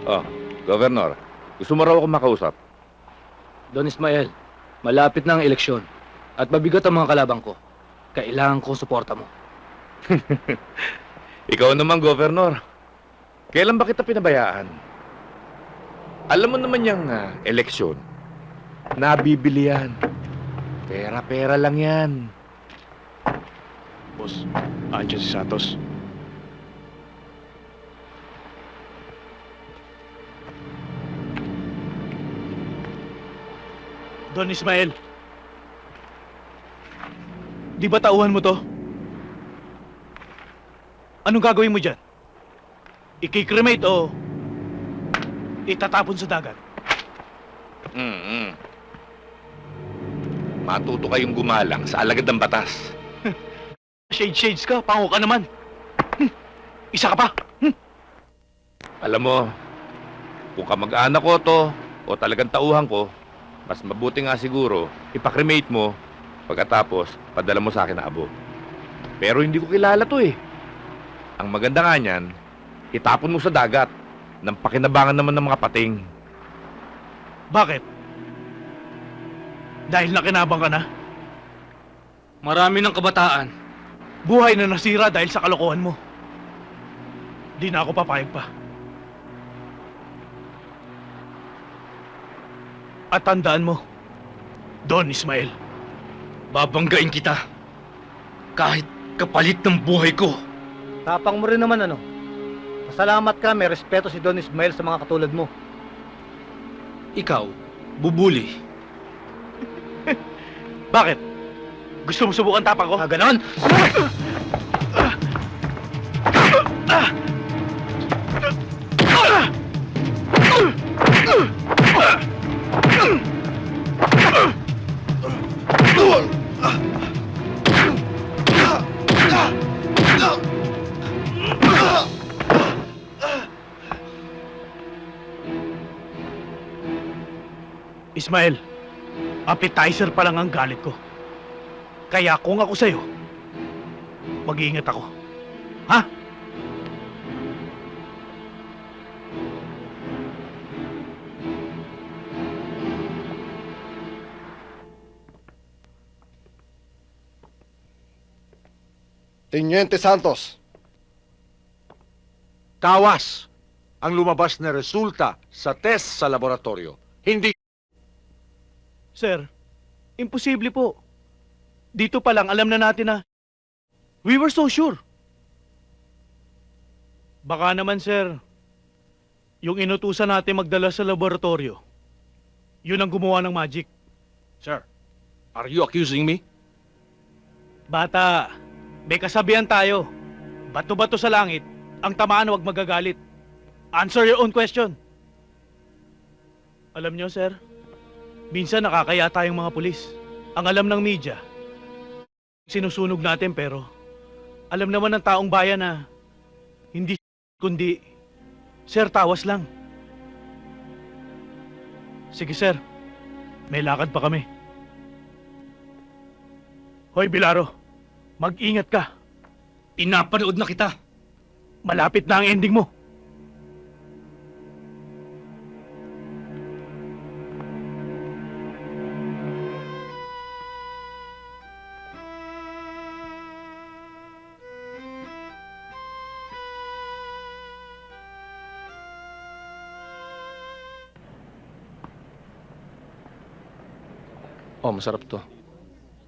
Oh, Governor, gusto mo raw ako makausap? Don Ismael, malapit na ang eleksyon at mabigat ang mga kalabang ko. Kailangan kong suporta mo. Ikaw naman, Governor. Kailan ba kita pinabayaan? Alam mo naman yung eleksyon. Nabibili yan. Pera-pera lang yan. Boss, andyan si Santos. Don Ismael, di ba tauhan mo to? Anong gagawin mo dyan? I-cremate o itatapon sa dagat? Matuto kayong gumalang sa alagad ng batas. Shades ka, pango ka naman. Isa ka pa. Alam mo, kung kamag-anak ko to o talagang tauhan ko, mas mabuti nga siguro, ipakremate mo, pagkatapos, padala mo sa akin na abo. Pero hindi ko kilala to eh. Ang maganda nga niyan, itapon mo sa dagat, nang pakinabangan naman ng mga pating. Bakit? Dahil nakinabang ka na? Marami ng kabataan. Buhay na nasira dahil sa kalokohan mo. Di na ako papayag pa. At tandaan mo, Don Ismael, Babanggain kita. Kahit kapalit ng buhay ko. Tapang mo rin naman ano. Pasalamat ka, may respeto si Don Ismael sa mga katulad mo. Ikaw, bubuli. bakit? Gusto mo subukan tapang ko? Ganon? Ismael, appetizer pa lang ang galit ko. Kaya kung ako sa'yo, mag-iingat ako. Ha? Teniente Santos. Tawas ang lumabas na resulta sa test sa laboratorio. Hindi. Sir, imposible po. Dito pa lang alam na natin na we were so sure. Baka naman, sir, yung inutusan natin magdala sa laboratorio, yun ang gumawa ng magic. Sir, are you accusing me? Bata, may kasabihan tayo. Bato-bato sa langit, ang tamaan huwag magagalit. Answer your own question. Alam nyo, sir, minsan nakakaya tayong mga pulis. Ang alam ng media, sinusunog natin pero alam naman ng taong bayan na hindi kundi, sir, tawas lang. Sige, sir, may lakad pa kami. Hoy, Bilaro, mag-ingat ka. Pinapanood na kita. Malapit na ang ending mo. Oh, masarap to.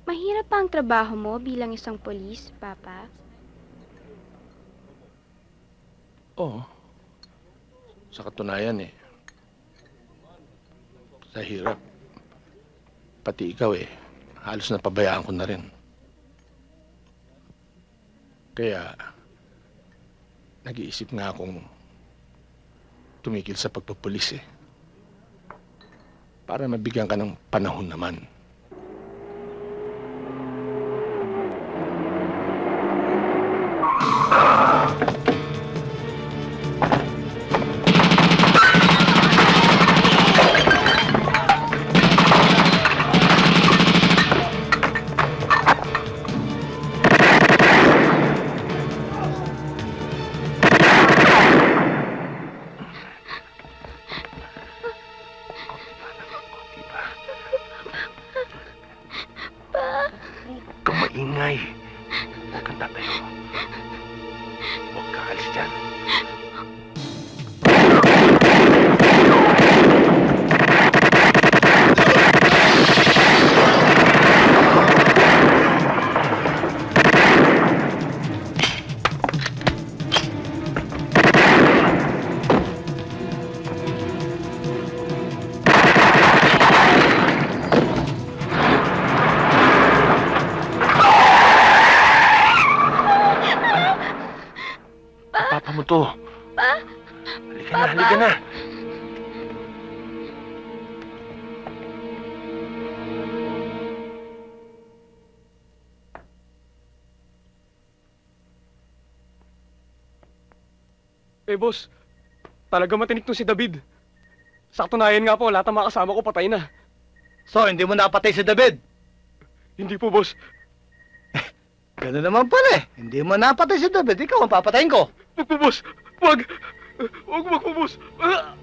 Mahirap pa ang trabaho mo bilang isang polis, Papa? Oo. Sa katunayan sa hirap. Pati ikaw halos napabayaan ko na rin. Kaya, nag-iisip nga akong tumigil sa pagpapulis para mabigyan ka ng panahon naman. Huwag kang maingay. Huwag kang tatayo. Huwag ka alis dyan. Papa mo to. Halika na, halika na. Eh, boss, talaga matinik to si David. Sa katunayan nga po, lahat ng mga kasama ko patay na. So, hindi mo napatay si David? Hindi po, boss. Ganun naman pala eh. Hindi mo napatay si David, ikaw ang papatayin ko. Wag po, boss. Wag. Wag po, boss. Ah!